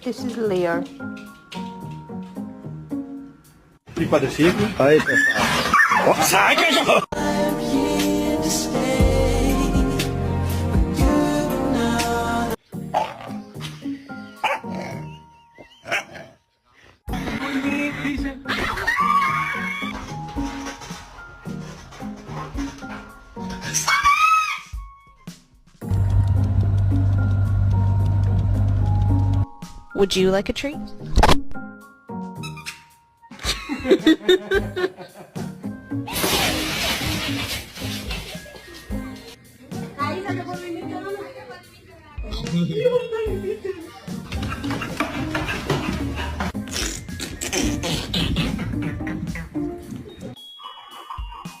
this is Lear. De quadriciclo. Aí, pessoal. Sai, cachorro! Would you like a treat?